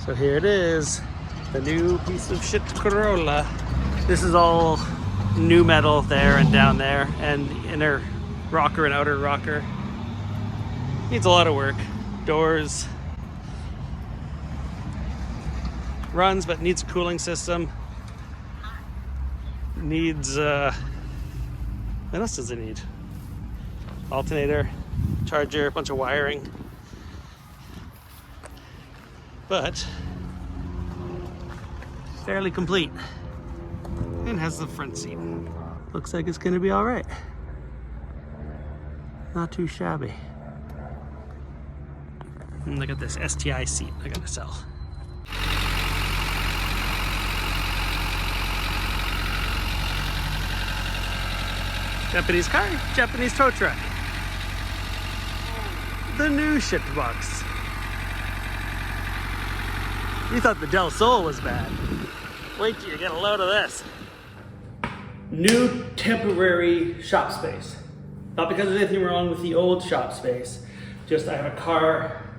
So here it is, the new piece of shit Corolla. This is all new metal there and down there, and inner rocker and outer rocker. Needs a lot of work. Doors. Runs, but needs a cooling system. Needs, what else does it need? Alternator, charger, a bunch of wiring. But fairly complete, and has the front seat. Looks like it's gonna be all right. Not too shabby. And look at this STI seat I gotta sell. Japanese car, Japanese tow truck. The new shit box. You thought the Del Sol was bad. Wait till you get a load of this. New temporary shop space. Not because there's anything wrong with the old shop space, just I have a car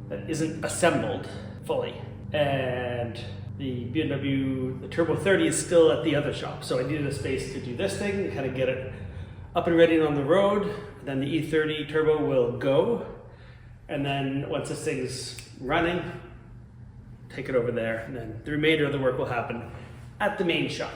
that isn't assembled fully. And the BMW, the Turbo 30 is still at the other shop. So I needed a space to do this thing, and kind of get it up and ready and on the road. Then the E30 Turbo will go. And then once this thing's running, take it over there, and then the remainder of the work will happen at the main shop.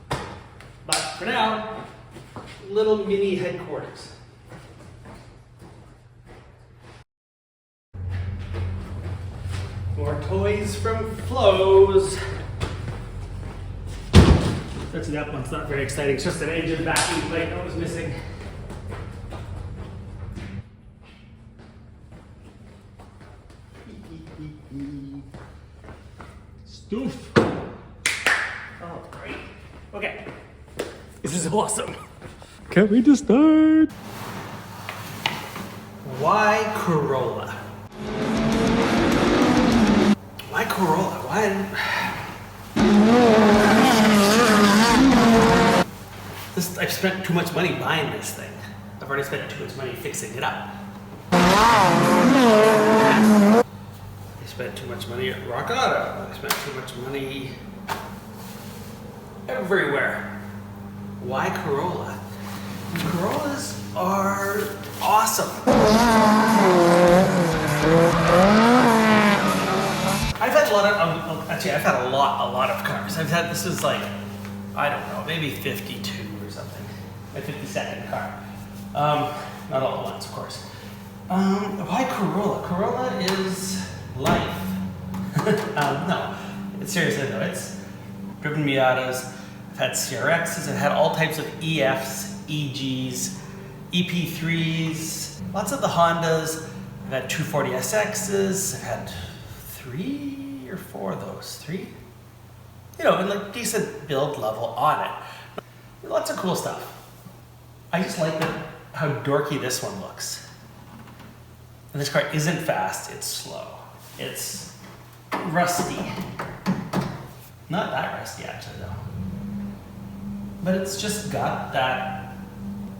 But for now, little mini headquarters. More toys from Flo's. Actually, that one's not very exciting. It's just an engine vacuum plate that was missing. Stoof. Oh, great. Okay. This is awesome. Can't wait to start. Why Corolla? Why Corolla? Why? I've spent too much money buying this thing. I've already spent too much money fixing it up. I spent too much money at Rock Auto. I spent too much money everywhere. Why Corolla? Corollas are awesome. I've had a lot of, actually I've had a lot of cars. I've had, this is like, I don't know, maybe 52 or something. My 52nd car. Not all at once, of course. Why Corolla? Corolla is life. No, seriously though, it's driven Miatas. I've had CRXs, I've had all types of EFs, EGs, EP3s, lots of the Hondas. I've had 240SXs, I've had 3 or 4 of those. 3? You know, and like decent build level on it. Lots of cool stuff. I just like how dorky this one looks. And this car isn't fast, it's slow. It's rusty. Not that rusty actually though. But it's just got that,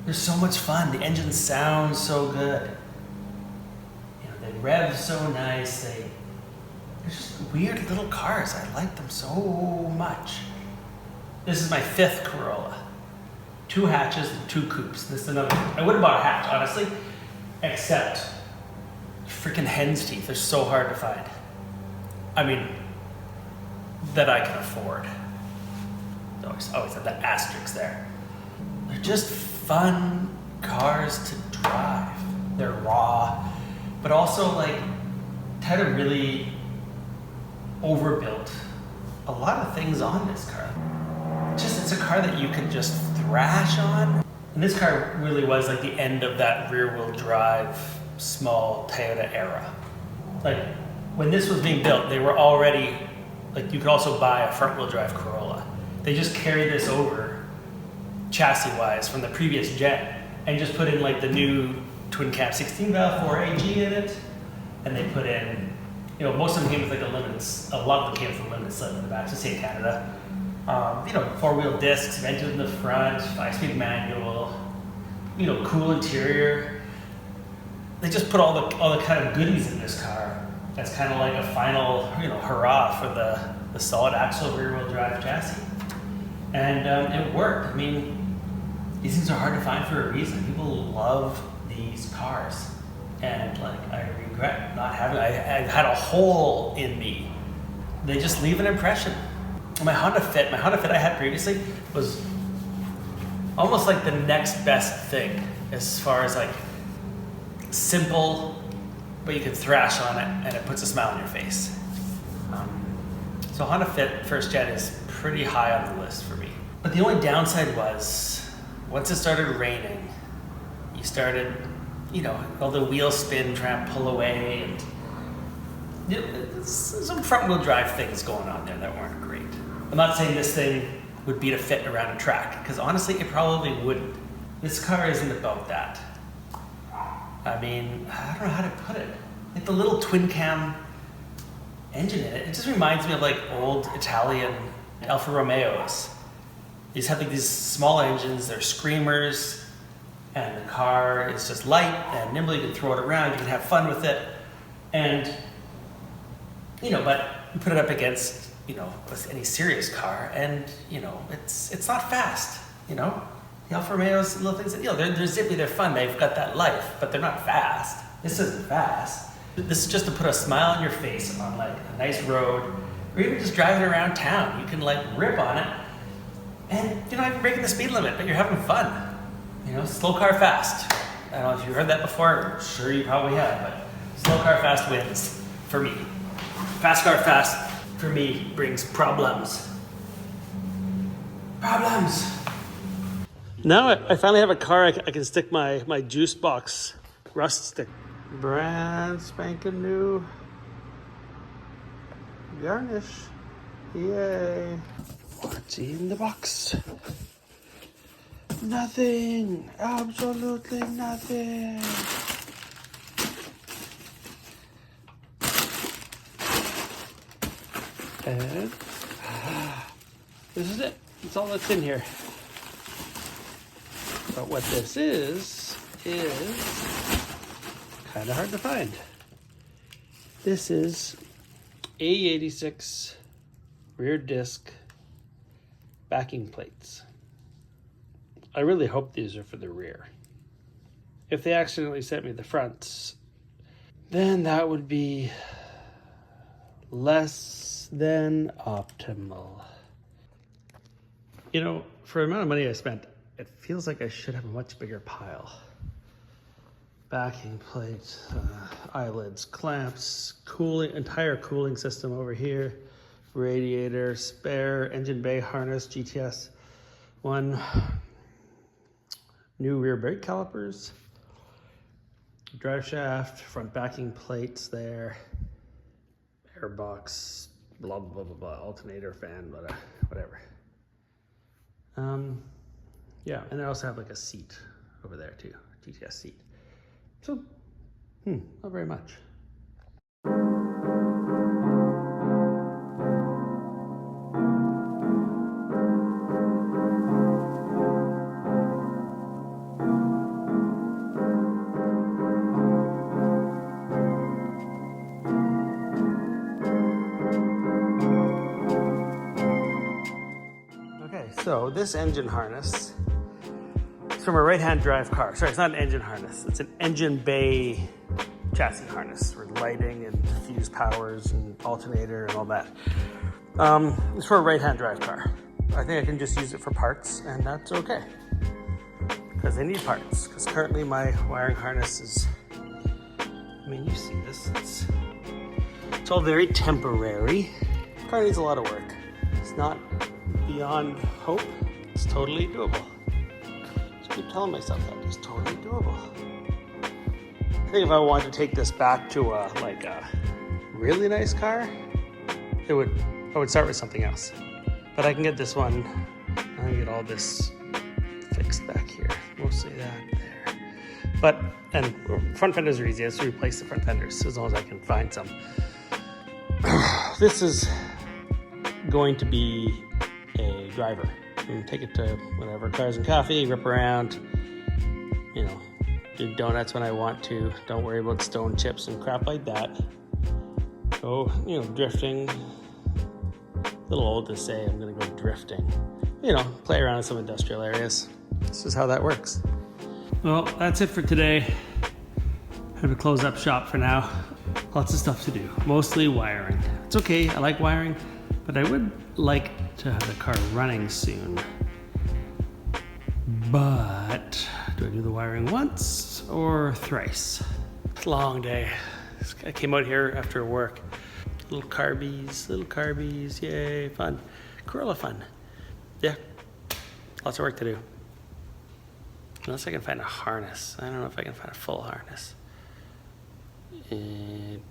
there's so much fun. The engine sounds so good. You know, they rev so nice. They're just weird little cars. I like them so much. This is my 5th Corolla. 2 hatches and 2 coupes. This is another, I would have bought a hatch, honestly, except freaking hen's teeth are so hard to find. I mean, that I can afford. Always have that asterisk there. They're just fun cars to drive. They're raw, but also like kind of really overbuilt a lot of things on this car. It's a car that you can just thrash on. And this car really was like the end of that rear-wheel drive, small Toyota era. Like when this was being built, they were already, like you could also buy a front-wheel drive Corolla. They just carried this over chassis-wise from the previous gen and just put in like the new twin cam 16 valve 4AG in it. And they put in, you know, most of them came with like a limited, a lot of them came with a limited slip in the back, just say Canada. You know, 4-wheel discs, vented in the front, 5-speed manual, you know, cool interior. They just put all the kind of goodies in this car as kind of like a final, hurrah for the solid axle rear wheel drive chassis. And it worked. I mean, these things are hard to find for a reason. People love these cars. And like, I regret not having, I had a hole in me. They just leave an impression. My Honda Fit I had previously was almost like the next best thing as far as like simple, but you can thrash on it and it puts a smile on your face. So Honda Fit first gen is pretty high on the list for me. But the only downside was, once it started raining, you started, all the wheel spin, trying to pull away, and some front wheel drive things going on there that weren't great. I'm not saying this thing would beat a Fit around a track, because honestly, it probably wouldn't. This car isn't about that. I mean, I don't know how to put it. Like the little twin cam engine in it, it just reminds me of like old Italian Alfa Romeos. These have like these small engines, they're screamers, and the car is just light and nimble. You can throw it around, you can have fun with it. And, but you put it up against, with any serious car, and, it's not fast, The Alfa Romeos, little things, they're zippy, they're fun, they've got that life, but they're not fast. This isn't fast. This is just to put a smile on your face on like a nice road, or even just driving around town. You can like rip on it, and you're not even breaking the speed limit, but you're having fun. Slow car fast. I don't know if you've heard that before. I'm sure you probably have, but slow car fast wins for me. Fast car fast for me brings problems. Problems. Now I finally have a car I can stick my juice box rust stick. Brand spanking new garnish. Yay. What's in the box? Nothing. Absolutely nothing. And this is it. That's all that's in here. But what this is kind of hard to find. This is AE86 rear disc backing plates. I really hope these are for the rear. If they accidentally sent me the fronts, then that would be less than optimal. For the amount of money I spent, it feels like I should have a much bigger pile. Backing plates, eyelids, clamps, entire cooling system over here, radiator, spare engine bay harness, GTS, one, new rear brake calipers, drive shaft, front backing plates there, airbox, blah, blah, blah, blah, alternator, fan, whatever. Yeah, and I also have like a seat over there too, GTS seat. So, not very much. Okay, so this engine harness, it's from a right-hand drive car. Sorry, it's not an engine harness. It's an engine bay chassis harness for lighting and fuse powers and alternator and all that. It's for a right-hand drive car. I think I can just use it for parts, and that's okay. Because I need parts. Because currently my wiring harness is, you see this. It's all very temporary. The car needs a lot of work. It's not beyond hope. It's totally doable. Keep telling myself that it's totally doable. I think if I wanted to take this back to a really nice car, I would start with something else. But I can get this one. I can get all this fixed back here. Mostly that there. And front fenders are easy. I just replace the front fenders as long as I can find some. This is going to be a driver. And take it to whatever, Cars and Coffee, rip around, do donuts when I want to. Don't worry about stone chips and crap like that. go, drifting. A little old to say I'm gonna go drifting. Play around in some industrial areas. This is how that works. Well, that's it for today. I'm gonna close up shop for now. Lots of stuff to do, mostly wiring. It's okay, I like wiring, but I would like to have the car running soon. But do I do the wiring once or thrice? It's a long day. I came out here after work. Little carbies, yay, fun. Corolla fun. Yeah, lots of work to do. Unless I can find a harness. I don't know if I can find a full harness.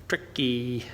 Tricky.